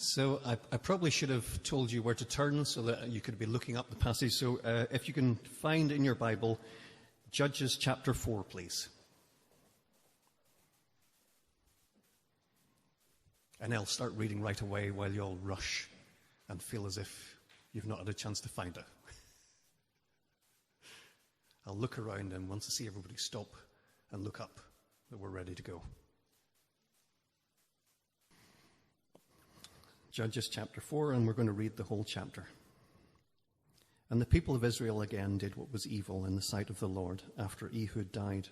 So I probably should have told you where to turn so that you could be looking up the passage. So if you can find in your Bible, Judges chapter 4, please. And I'll start reading right away while you all rush and feel as if you've not had a chance to find it. I'll look around, and once I see everybody stop and look up, that we're ready to go. Judges chapter 4, and we're going to read the whole chapter. And the people of Israel again did what was evil in the sight of the Lord after Ehud died.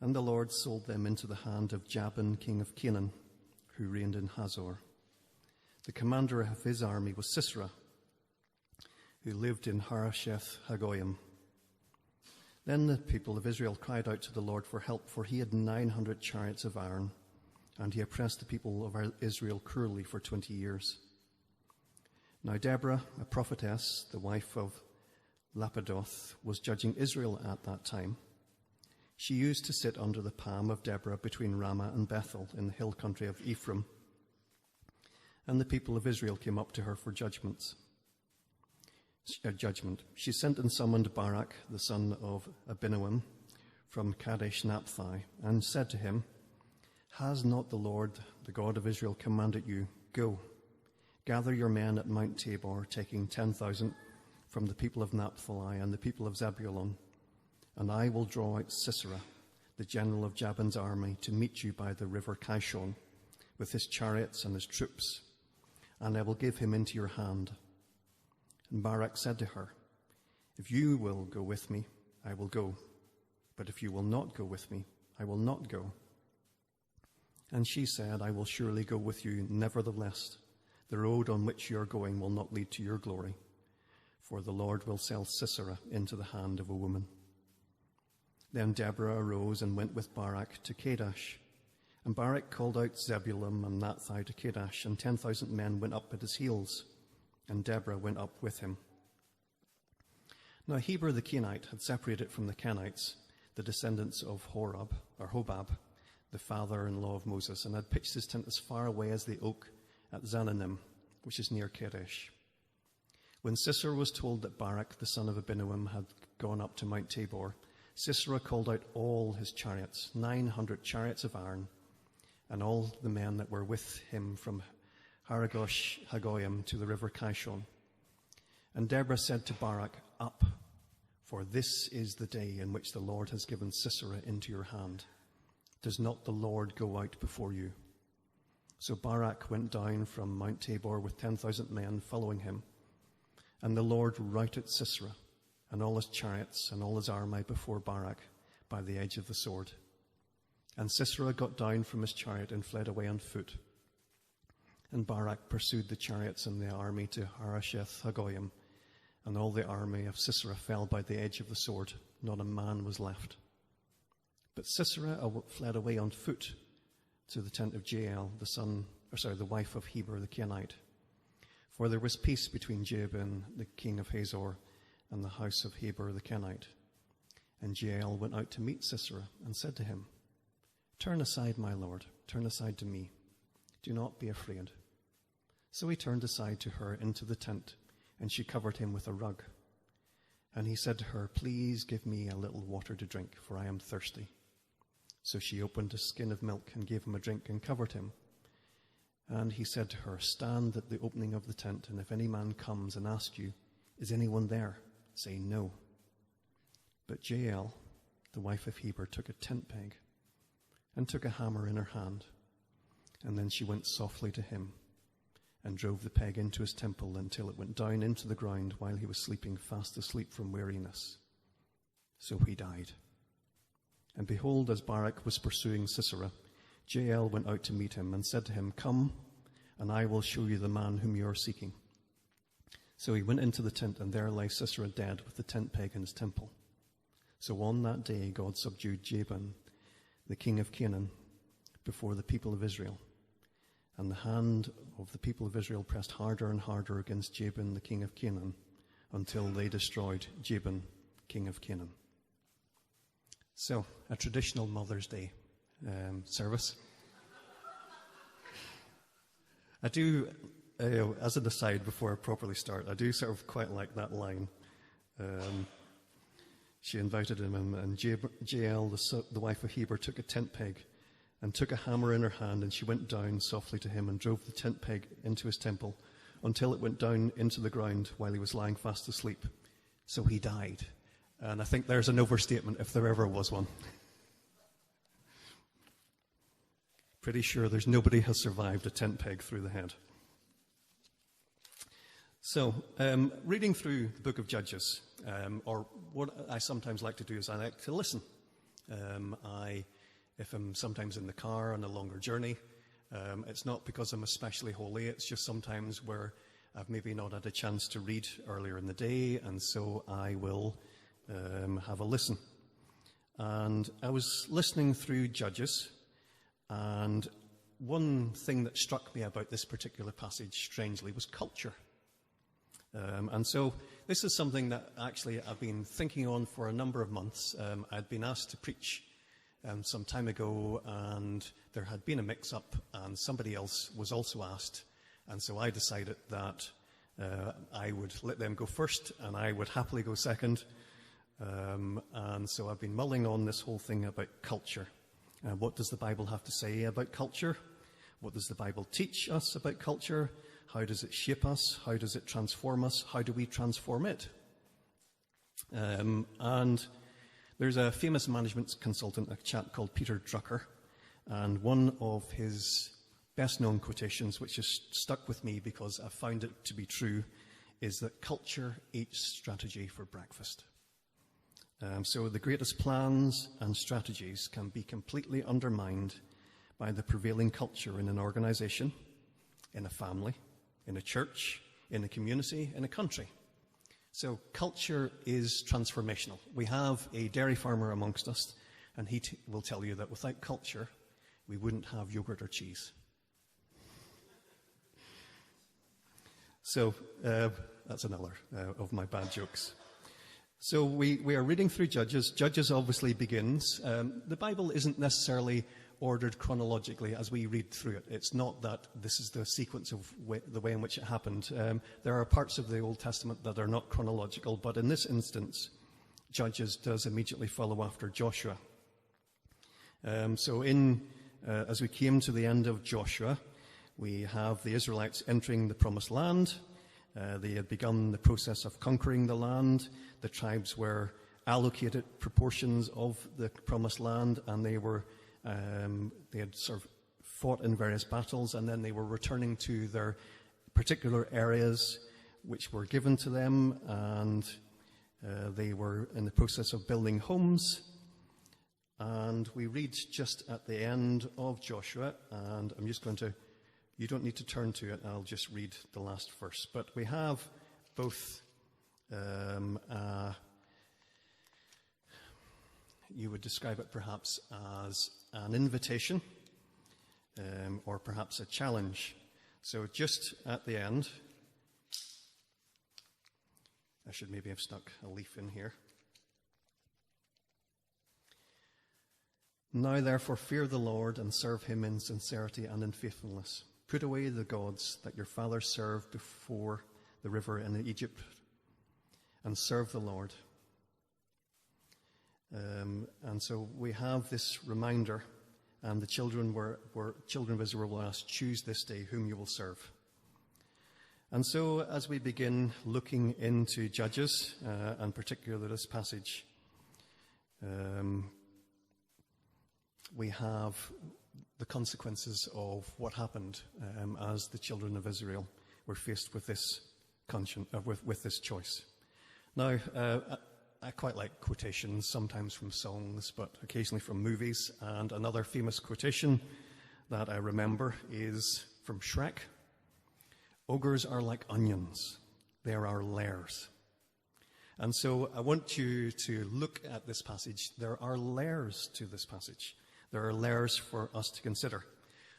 And the Lord sold them into the hand of Jabin, king of Canaan, who reigned in Hazor. The commander of his army was Sisera, who lived in Harosheth Hagoyim. Then the people of Israel cried out to the Lord for help, for he had 900 chariots of iron, and he oppressed the people of Israel cruelly for 20 years. Now Deborah, a prophetess, the wife of Lapidoth, was judging Israel at that time. She used to sit under the palm of Deborah between Ramah and Bethel in the hill country of Ephraim. And the people of Israel came up to her for judgment. She sent and summoned Barak, the son of Abinoam, from Kadesh Naphtali, and said to him, "Has not the Lord, the God of Israel, commanded you, go, gather your men at Mount Tabor, taking 10,000 from the people of Naphtali and the people of Zebulun, and I will draw out Sisera, the general of Jabin's army, to meet you by the river Kishon, with his chariots and his troops, and I will give him into your hand." And Barak said to her, "If you will go with me, I will go. But if you will not go with me, I will not go." And she said, "I will surely go with you. Nevertheless, the road on which you are going will not lead to your glory, for the Lord will sell Sisera into the hand of a woman." Then Deborah arose and went with Barak to Kadesh. And Barak called out Zebulun and Naphtali to Kadesh, and 10,000 men went up at his heels, and Deborah went up with him. Now Heber the Kenite had separated from the Kenites, the descendants of Hobab, the father-in-law of Moses, and had pitched his tent as far away as the oak at Zananim, which is near Kadesh. When Sisera was told that Barak, the son of Abinoam, had gone up to Mount Tabor, Sisera called out all his chariots, 900 chariots of iron, and all the men that were with him from Harosheth Hagoyim to the river Kishon. And Deborah said to Barak, "Up, for this is the day in which the Lord has given Sisera into your hand. Does not the Lord go out before you?" So Barak went down from Mount Tabor with 10,000 men following him. And the Lord routed Sisera and all his chariots and all his army before Barak by the edge of the sword. And Sisera got down from his chariot and fled away on foot. And Barak pursued the chariots and the army to Harosheth Hagoyim, and all the army of Sisera fell by the edge of the sword. Not a man was left. But Sisera fled away on foot to the tent of Jael, the wife of Heber the Kenite. For there was peace between Jabin, the king of Hazor, and the house of Heber the Kenite. And Jael went out to meet Sisera and said to him, "Turn aside, my lord, turn aside to me. Do not be afraid." So he turned aside to her into the tent, and she covered him with a rug. And he said to her, "Please give me a little water to drink, for I am thirsty." So she opened a skin of milk and gave him a drink and covered him. And he said to her, "Stand at the opening of the tent, and if any man comes and asks you, 'Is anyone there?' say no." But Jael, the wife of Heber, took a tent peg and took a hammer in her hand. And then she went softly to him and drove the peg into his temple until it went down into the ground while he was sleeping fast asleep from weariness. So he died. And behold, as Barak was pursuing Sisera, Jael went out to meet him and said to him, "Come, and I will show you the man whom you are seeking." So he went into the tent, and there lay Sisera dead with the tent peg in his temple. So on that day God subdued Jabin, the king of Canaan, before the people of Israel. And the hand of the people of Israel pressed harder and harder against Jabin, the king of Canaan, until they destroyed Jabin, king of Canaan. So, a traditional Mother's Day service. I do, as an aside before I properly start, I do sort of quite like that line. She invited him, and Jael, the wife of Heber, took a tent peg and took a hammer in her hand, and she went down softly to him and drove the tent peg into his temple until it went down into the ground while he was lying fast asleep. So he died. And I think there's an overstatement if there ever was one. Pretty sure there's nobody has survived a tent peg through the head. So, reading through the book of Judges, or what I sometimes like to do is I like to listen. If I'm sometimes in the car on a longer journey, it's not because I'm especially holy, it's just sometimes where I've maybe not had a chance to read earlier in the day, and so I will have a listen. And I was listening through Judges, and one thing that struck me about this particular passage, strangely, was culture. And so this is something that actually I've been thinking on for a number of months. I'd been asked to preach some time ago, and there had been a mix-up, and somebody else was also asked. And so I decided that I would let them go first, and I would happily go second. And so I've been mulling on this whole thing about culture. What does the Bible have to say about culture? What does the Bible teach us about culture? How does it shape us? How does it transform us? How do we transform it? And there's a famous management consultant, a chap called Peter Drucker, and one of his best-known quotations, which has stuck with me because I found it to be true, is that culture eats strategy for breakfast. So the greatest plans and strategies can be completely undermined by the prevailing culture in an organization, in a family, in a church, in a community, in a country. So culture is transformational. We have a dairy farmer amongst us, and he will tell you that without culture, we wouldn't have yogurt or cheese. So that's another of my bad jokes. So we are reading through Judges. Judges obviously begins. The Bible isn't necessarily ordered chronologically as we read through it. It's not that this is the sequence of the way in which it happened. There are parts of the Old Testament that are not chronological, but in this instance, Judges does immediately follow after Joshua. As we came to the end of Joshua, we have the Israelites entering the Promised Land. They had begun the process of conquering the land. The tribes were allocated proportions of the Promised Land, and they had sort of fought in various battles, and then they were returning to their particular areas which were given to them, and they were in the process of building homes. And we read just at the end of Joshua, and I'm just going to, you don't need to turn to it, I'll just read the last verse. But we have both, you would describe it perhaps as an invitation, or perhaps a challenge. So just at the end, I should maybe have stuck a leaf in here. Now therefore fear the Lord and serve him in sincerity and in faithfulness. Put away the gods that your fathers served before the river in Egypt, and serve the Lord. And so we have this reminder, and the children of Israel were asked, choose this day whom you will serve. And so as we begin looking into Judges, and particularly this passage, we have the consequences of what happened as the children of Israel were faced with this with this choice. Now, I quite like quotations, sometimes from songs, but occasionally from movies. And another famous quotation that I remember is from Shrek. Ogres are like onions. There are layers. And so I want you to look at this passage. There are layers to this passage. There are layers for us to consider.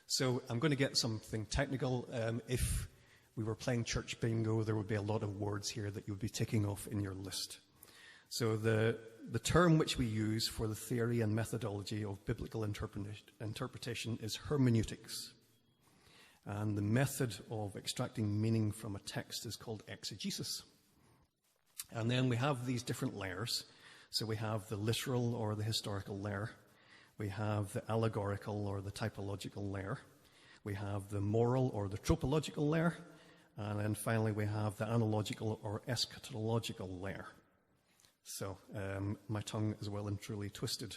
So I'm going to get something technical. If we were playing church bingo, there would be a lot of words here that you would be ticking off in your list. So the term which we use for the theory and methodology of biblical interpretation is hermeneutics. And the method of extracting meaning from a text is called exegesis. And then we have these different layers. So we have the literal or the historical layer. We have the allegorical or the typological layer. We have the moral or the tropological layer. And then finally we have the analogical or eschatological layer. So my tongue is well and truly twisted.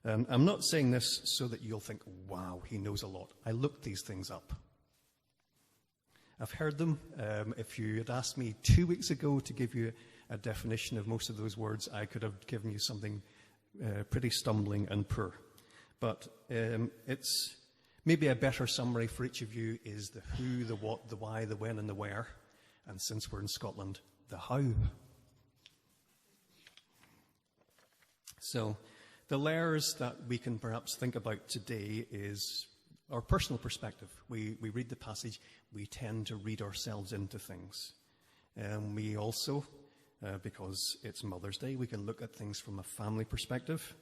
I'm not saying this so that you'll think, wow, he knows a lot. I looked these things up. I've heard them. If you had asked me 2 weeks ago to give you a definition of most of those words, I could have given you something pretty stumbling and poor. But it's maybe a better summary for each of you is the who, the what, the why, the when, and the where. And since we're in Scotland, the how. So the layers that we can perhaps think about today is our personal perspective. We read the passage, we tend to read ourselves into things. We also, because it's Mother's Day, we can look at things from a family perspective.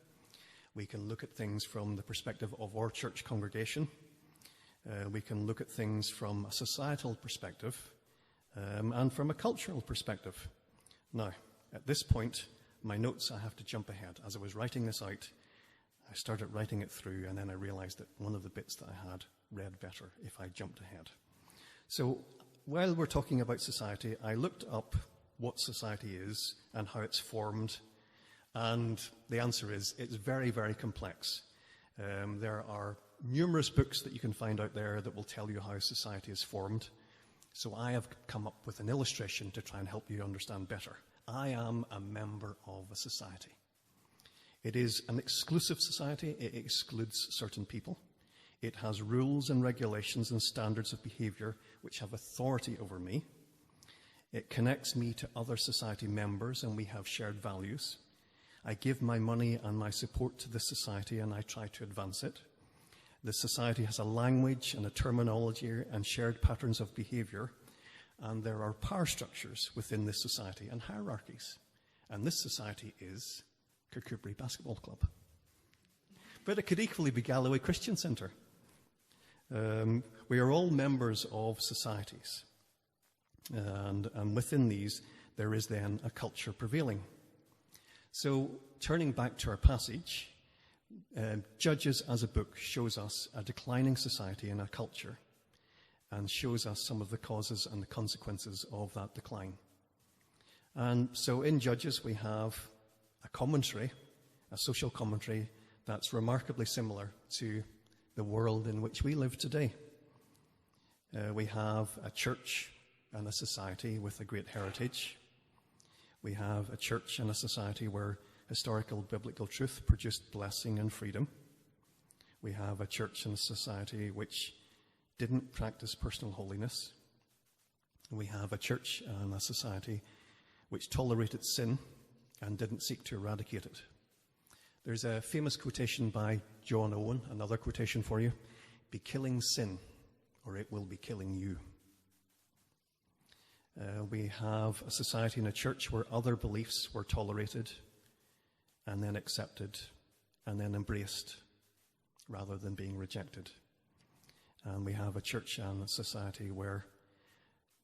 We can look at things from the perspective of our church congregation. We can look at things from a societal perspective and from a cultural perspective. Now, at this point, my notes, I have to jump ahead. As I was writing this out, I started writing it through, and then I realized that one of the bits that I had read better if I jumped ahead. So while we're talking about society, I looked up what society is and how it's formed, and the answer is it's very, very complex. There are numerous books that you can find out there that will tell you how society is formed. So I have come up with an illustration to try and help you understand better. I am a member of a society. It is an exclusive society. It excludes certain people. It has rules and regulations and standards of behavior which have authority over me. It connects me to other society members, and we have shared values. I give my money and my support to this society, and I try to advance it. The society has a language and a terminology and shared patterns of behavior, and there are power structures within this society and hierarchies. And this society is Kirkcudbright Basketball Club. But it could equally be Galloway Christian Centre. We are all members of societies. And within these, there is then a culture prevailing. So, turning back to our passage, Judges as a book shows us a declining society and a culture, and shows us some of the causes and the consequences of that decline. And so in Judges we have a commentary, a social commentary, that's remarkably similar to the world in which we live today. We have a church and a society with a great heritage. We have a church and a society where historical biblical truth produced blessing and freedom. We have a church and a society which didn't practice personal holiness. We have a church and a society which tolerated sin and didn't seek to eradicate it. There's a famous quotation by John Owen, another quotation for you: "Be killing sin, or it will be killing you." We have a society and a church where other beliefs were tolerated and then accepted and then embraced rather than being rejected. And we have a church and a society where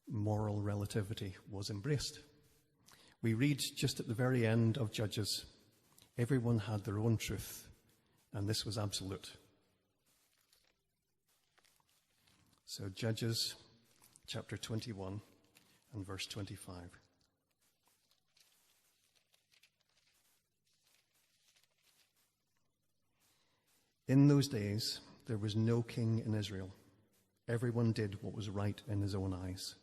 moral relativity was embraced. We read just at the very end of Judges, everyone had their own truth, and this was absolute. So Judges chapter 21 and verse 25. In those days, there was no king in Israel. Everyone did what was right in his own eyes.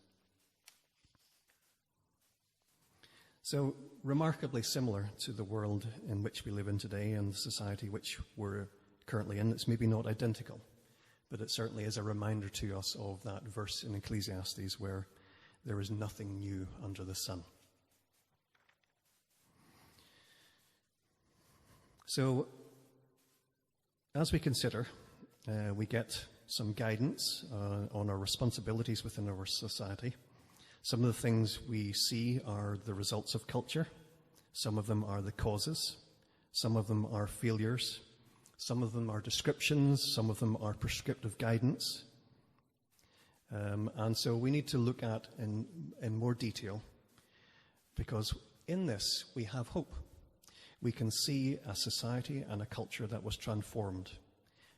So, remarkably similar to the world in which we live in today and the society which we're currently in. It's maybe not identical, but it certainly is a reminder to us of that verse in Ecclesiastes where there is nothing new under the sun. So, as we consider, we get some guidance on our responsibilities within our society. Some of the things we see are the results of culture. Some of them are the causes. Some of them are failures. Some of them are descriptions. Some of them are prescriptive guidance. And so we need to look at in more detail, because in this we have hope. We can see a society and a culture that was transformed.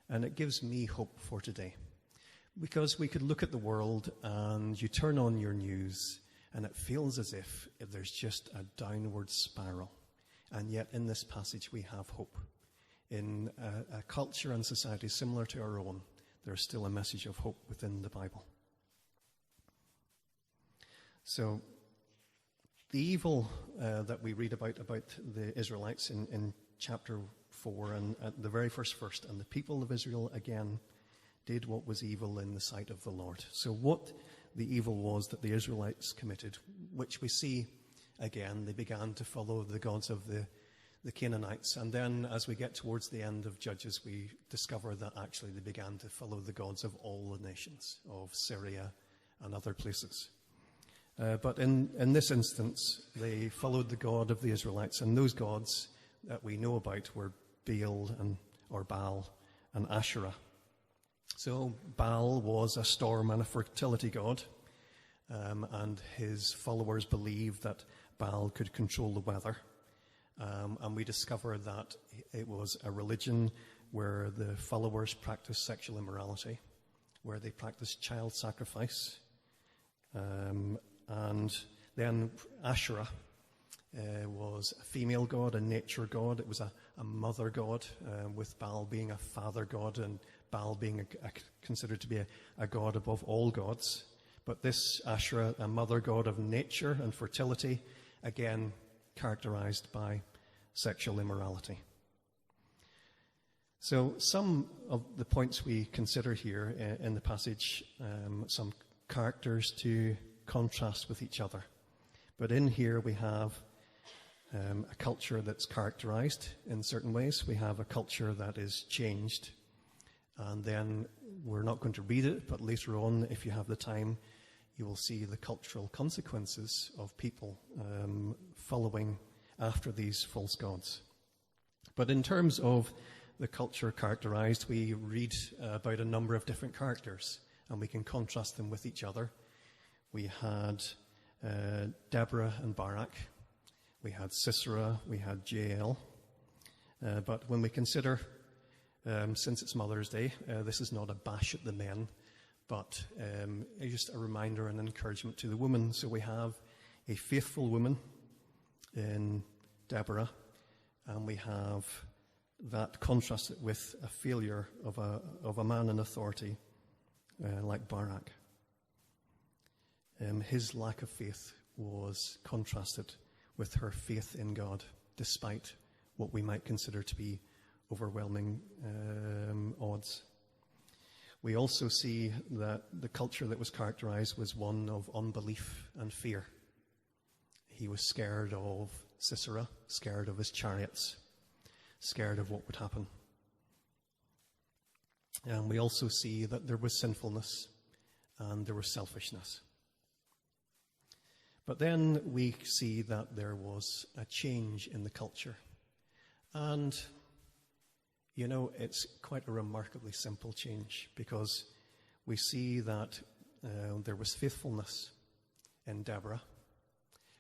And it gives me hope for today. Because we could look at the world and you turn on your news and it feels as if there's just a downward spiral. And yet in this passage we have hope. In a culture and society similar to our own, there's still a message of hope within the Bible. So the evil that we read about the Israelites in chapter 4 and at the very first verse, and the people of Israel again did what was evil in the sight of the Lord. So what the evil was that the Israelites committed, which we see again, they began to follow the gods of the Canaanites. And then as we get towards the end of Judges, we discover that actually they began to follow the gods of all the nations, of Syria and other places. But in this instance, they followed the God of the Israelites, and those gods that we know about were Baal and Asherah. So Baal was a storm and a fertility god, and his followers believed that Baal could control the weather. And we discover that it was a religion where the followers practiced sexual immorality, where they practiced child sacrifice. And then Asherah was a female god, a nature god. It was a mother god, with Baal being a father god and Baal being considered to be a god above all gods. But this Asherah, a mother god of nature and fertility, again characterized by sexual immorality. So some of the points we consider here in the passage, some characters to contrast with each other. But in here we have a culture that's characterized in certain ways. We have a culture that is changed. And then we're not going to read it, but later on, if you have the time, you will see the cultural consequences of people following after these false gods. But in terms of the culture characterized, we read about a number of different characters, and we can contrast them with each other. We had Deborah and Barak. We had Sisera. We had Jael. But when we consider, since it's Mother's Day, this is not a bash at the men, but just a reminder and encouragement to the women. So we have a faithful woman in Deborah, and we have that contrasted with a failure of a man in authority like Barak. His lack of faith was contrasted with her faith in God, despite what we might consider to be overwhelming odds. We also see that the culture that was characterized was one of unbelief and fear. He was scared of Sisera, scared of his chariots, scared of what would happen. And we also see that there was sinfulness and there was selfishness. But then we see that there was a change in the culture. And, you know, it's quite a remarkably simple change, because we see that there was faithfulness in Deborah,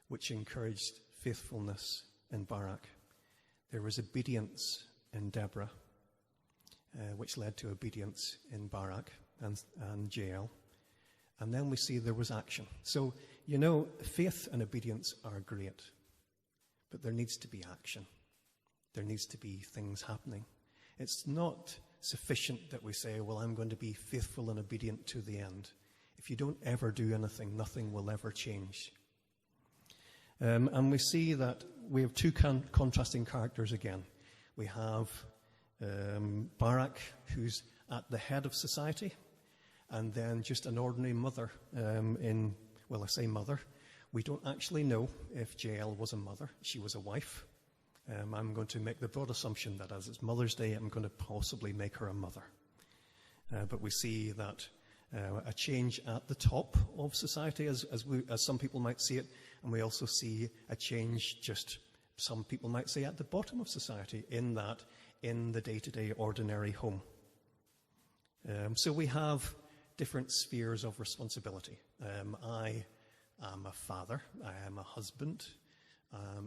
which encouraged faithfulness in Barak. There was obedience in Deborah, which led to obedience in Barak and Jael. And then we see there was action. So, you know, faith and obedience are great, but there needs to be action. There needs to be things happening. It's not sufficient that we say, well, I'm going to be faithful and obedient to the end. If you don't ever do anything, nothing will ever change. And we see that we have two contrasting characters again. We have Barak, who's at the head of society, and then just an ordinary mother I say mother. We don't actually know if Jael was a mother. She was a wife. I'm going to make the broad assumption that as it's Mother's Day, I'm going to possibly make her a mother. But we see that a change at the top of society, as some people might see it, and we also see a change, just some people might say, at the bottom of society, in the day-to-day ordinary home. So we have different spheres of responsibility. I am a father, I am a husband,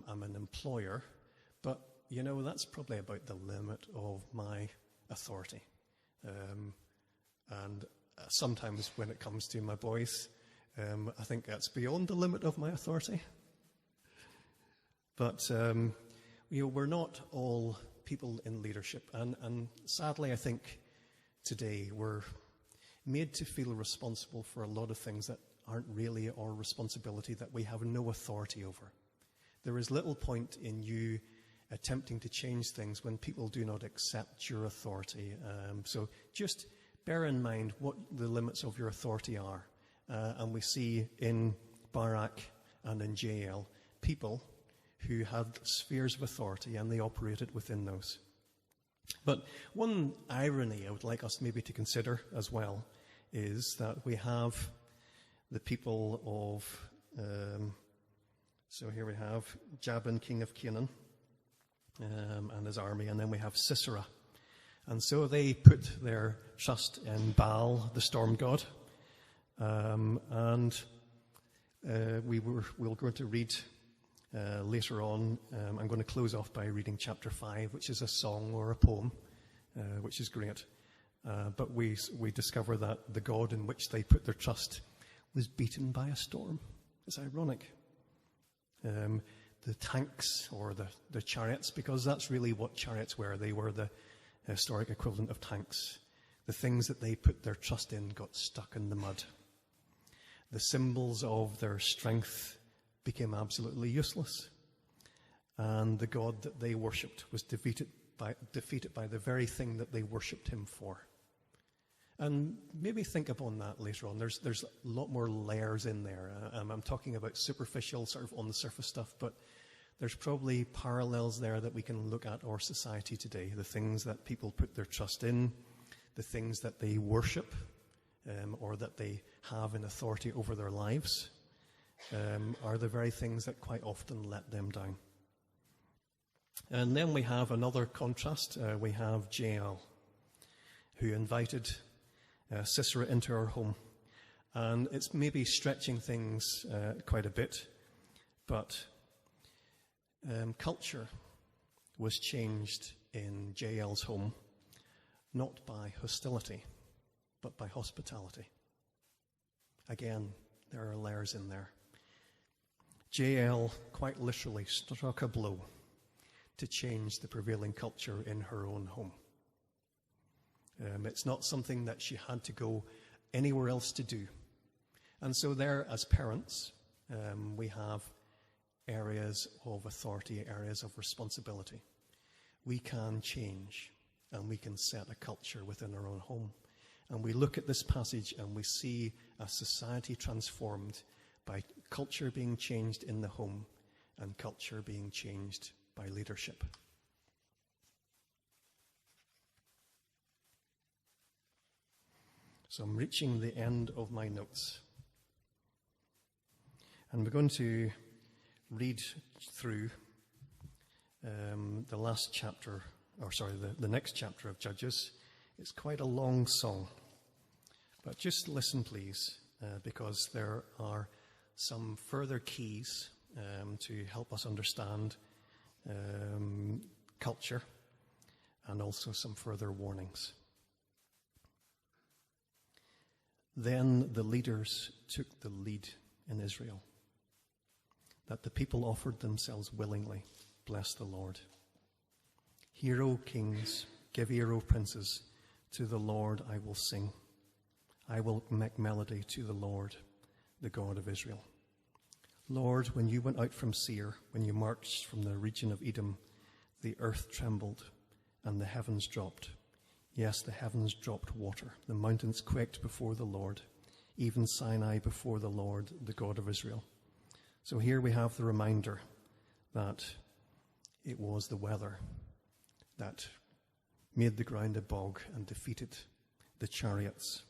I'm an employer, but, you know, that's probably about the limit of my authority. And sometimes when it comes to my boys, I think that's beyond the limit of my authority. But, you know, we're not all people in leadership. And sadly, I think today we're made to feel responsible for a lot of things that aren't really our responsibility, that we have no authority over. There is little point in you attempting to change things when people do not accept your authority. So just bear in mind what the limits of your authority are. And we see in Barak and in Jael people who had spheres of authority and they operated within those. But one irony I would like us maybe to consider as well is that we have the people of, so here we have Jabin, king of Canaan, and his army, and then we have Sisera. And so they put their trust in Baal, the storm god. We're going to read later on. I'm going to close off by reading chapter 5, which is a song or a poem, which is great. But we discover that the god in which they put their trust was beaten by a storm. It's ironic. The tanks or the chariots, because that's really what chariots were. They were the historic equivalent of tanks. The things that they put their trust in got stuck in the mud. The symbols of their strength became absolutely useless. And the God that they worshipped was defeated by the very thing that they worshipped him for. And maybe think upon that later on. There's a lot more layers in there. I'm talking about superficial, sort of on the surface stuff, but there's probably parallels there that we can look at our society today. The things that people put their trust in, the things that they worship, or that they have in authority over their lives, are the very things that quite often let them down. And then we have another contrast. We have Jael, who invited Sisera into her home. And it's maybe stretching things quite a bit, but culture was changed in Jael's home, not by hostility, but by hospitality. Again, there are layers in there. Jael quite literally struck a blow to change the prevailing culture in her own home. It's not something that she had to go anywhere else to do. And so there, as parents, we have areas of authority, areas of responsibility. We can change and we can set a culture within our own home. And we look at this passage and we see a society transformed by culture being changed in the home and culture being changed by leadership. So I'm reaching the end of my notes. And we're going to read through the last chapter, the next chapter of Judges. It's quite a long song. But just listen, please, because there are some further keys to help us understand culture and also some further warnings. Then the leaders took the lead in Israel, that the people offered themselves willingly. Bless the Lord. Hear, O kings, give ear, O princes, to the Lord I will sing. I will make melody to the Lord, the God of Israel. Lord, when you went out from Seir, when you marched from the region of Edom, the earth trembled and the heavens dropped. Yes, the heavens dropped water. The mountains quaked before the Lord, even Sinai before the Lord, the God of Israel. So here we have the reminder that it was the weather that made the ground a bog and defeated the chariots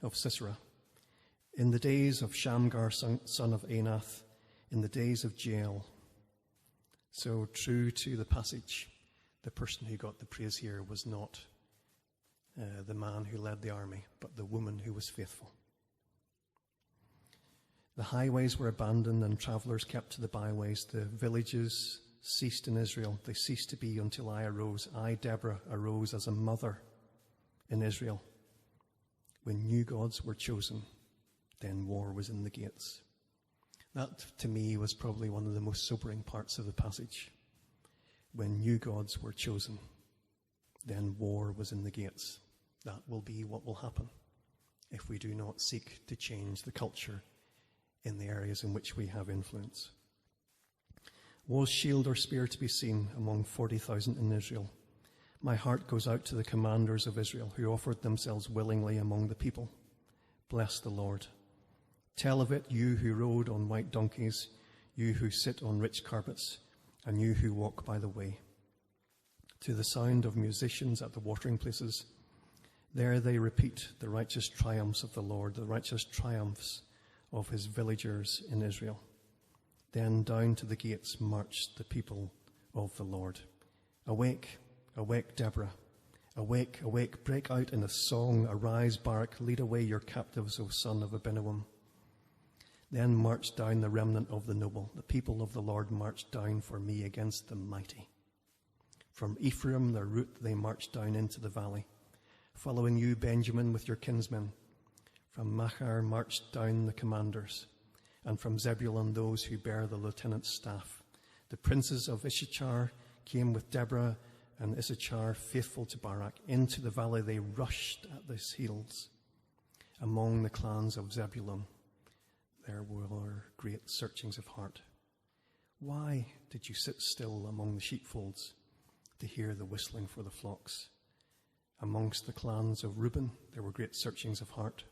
of Sisera. In the days of Shamgar, son of Anath, in the days of Jael. So true to the passage, the person who got the praise here was not the man who led the army, but the woman who was faithful. The highways were abandoned and travelers kept to the byways. The villages ceased in Israel. They ceased to be until I arose. I, Deborah, arose as a mother in Israel. When new gods were chosen, then war was in the gates. That, to me, was probably one of the most sobering parts of the passage. When new gods were chosen, then war was in the gates. That will be what will happen if we do not seek to change the culture in the areas in which we have influence. Was shield or spear to be seen among 40,000 in Israel? My heart goes out to the commanders of Israel who offered themselves willingly among the people. Bless the Lord. Tell of it, you who rode on white donkeys, you who sit on rich carpets, and you who walk by the way. To the sound of musicians at the watering places, there they repeat the righteous triumphs of the Lord, the righteous triumphs of his villagers in Israel. Then down to the gates marched the people of the Lord. Awake, awake, Deborah. Awake, awake, break out in a song. Arise, Barak, lead away your captives, O son of Abinoam. Then marched down the remnant of the noble. The people of the Lord marched down for me against the mighty. From Ephraim, their route, they marched down into the valley. Following you, Benjamin, with your kinsmen. From Machar marched down the commanders, and from Zebulun those who bear the lieutenant's staff. The princes of Issachar came with Deborah and Issachar, faithful to Barak. Into the valley they rushed at his heels. Among the clans of Zebulun there were great searchings of heart. Why did you sit still among the sheepfolds to hear the whistling for the flocks? Amongst the clans of Reuben there were great searchings of heart.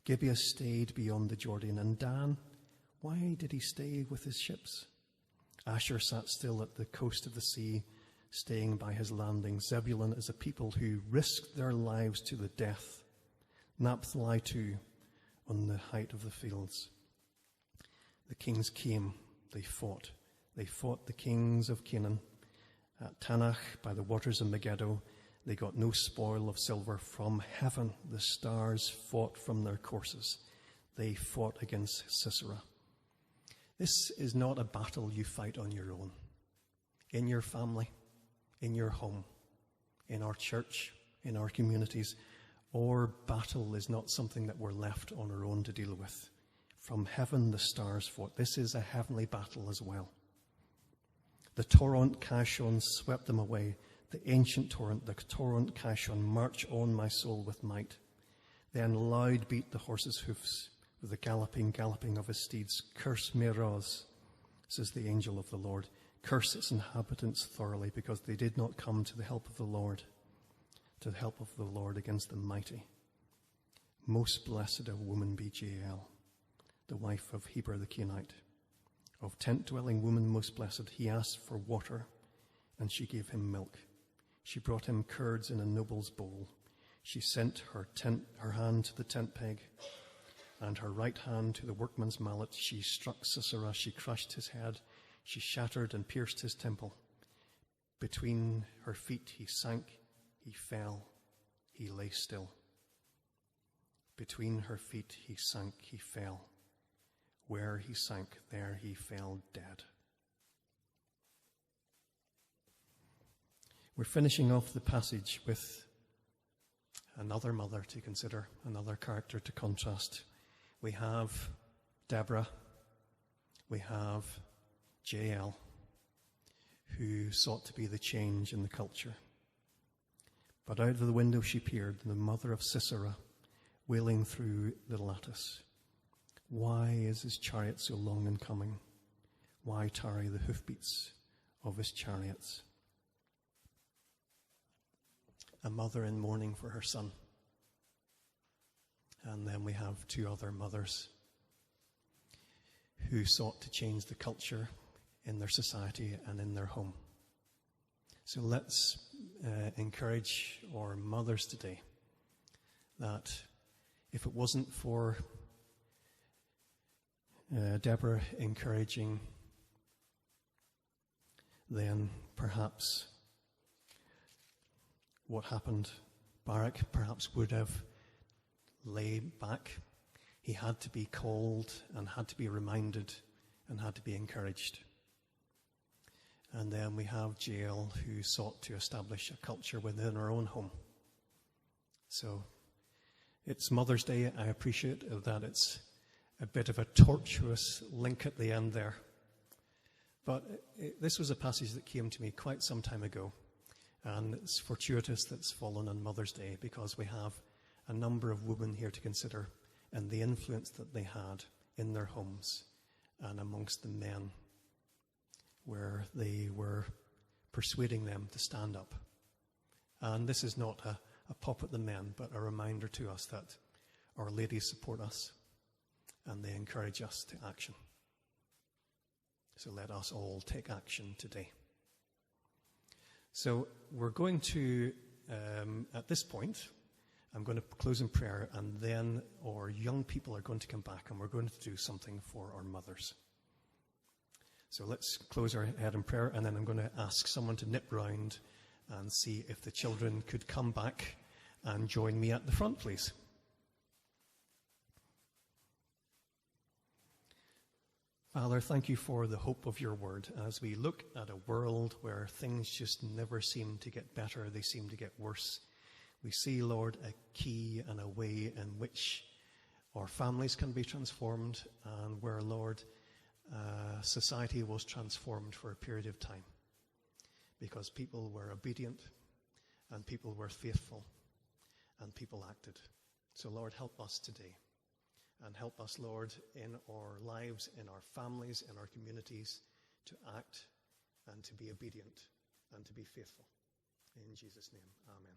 Gibeah stayed beyond the Jordan, and Dan, why did he stay with his ships? Asher sat still at the coast of the sea, staying by his landing. Zebulun is a people who risked their lives to the death. Naphtali too, on the height of the fields. The kings came, they fought. They fought the kings of Canaan. At Tanach, by the waters of Megiddo, they got no spoil of silver. From heaven the stars fought from their courses. They fought against Sisera. This is not a battle you fight on your own. In your family, in your home, in our church, in our communities, our battle is not something that we're left on our own to deal with. From heaven the stars fought. This is a heavenly battle as well. The torrent Kishon swept them away. The ancient torrent, the torrent Kishon, march on my soul with might. Then loud beat the horse's hoofs with the galloping of his steeds. Curse Meroz, says the angel of the Lord. Curse its inhabitants thoroughly, because they did not come to the help of the Lord, to the help of the Lord against the mighty. Most blessed of woman be Jael, the wife of Heber the Kenite. Of tent-dwelling woman most blessed, he asked for water, and she gave him milk. She brought him curds in a noble's bowl. She sent her hand to the tent peg, and her right hand to the workman's mallet. She struck Sisera, she crushed his head, she shattered and pierced his temple. Between her feet he sank, he fell, he lay still. Between her feet he sank, he fell. Where he sank, there he fell dead. We're finishing off the passage with another mother to consider, another character to contrast. We have Deborah, we have Jael, who sought to be the change in the culture. But out of the window she peered, the mother of Sisera, wailing through the lattice. Why is his chariot so long in coming? Why tarry the hoofbeats of his chariots? A mother in mourning for her son. And then we have two other mothers who sought to change the culture in their society and in their home. So let's encourage our mothers today that if it wasn't for Deborah encouraging, then perhaps what happened Barak perhaps would have laid back. He had to be called and had to be reminded and had to be encouraged. And then we have Jael, who sought to establish a culture within her own home. So it's Mother's Day. I appreciate that it's a bit of a tortuous link at the end there. But this was a passage that came to me quite some time ago. And it's fortuitous that it's fallen on Mother's Day, because we have a number of women here to consider and the influence that they had in their homes and amongst the men, where they were persuading them to stand up. And this is not a pop at the men, but a reminder to us that our ladies support us and they encourage us to action. So let us all take action today. So we're going to, at this point, I'm going to close in prayer, and then our young people are going to come back and we're going to do something for our mothers. So let's close our head in prayer, and then I'm going to ask someone to nip round and see if the children could come back and join me at the front, please. Father, thank you for the hope of your word. As we look at a world where things just never seem to get better, they seem to get worse, we see, Lord, a key and a way in which our families can be transformed, and where, Lord, society was transformed for a period of time because people were obedient and people were faithful and people acted. So, Lord, help us today. And help us, Lord, in our lives, in our families, in our communities, to act and to be obedient and to be faithful. In Jesus' name, amen.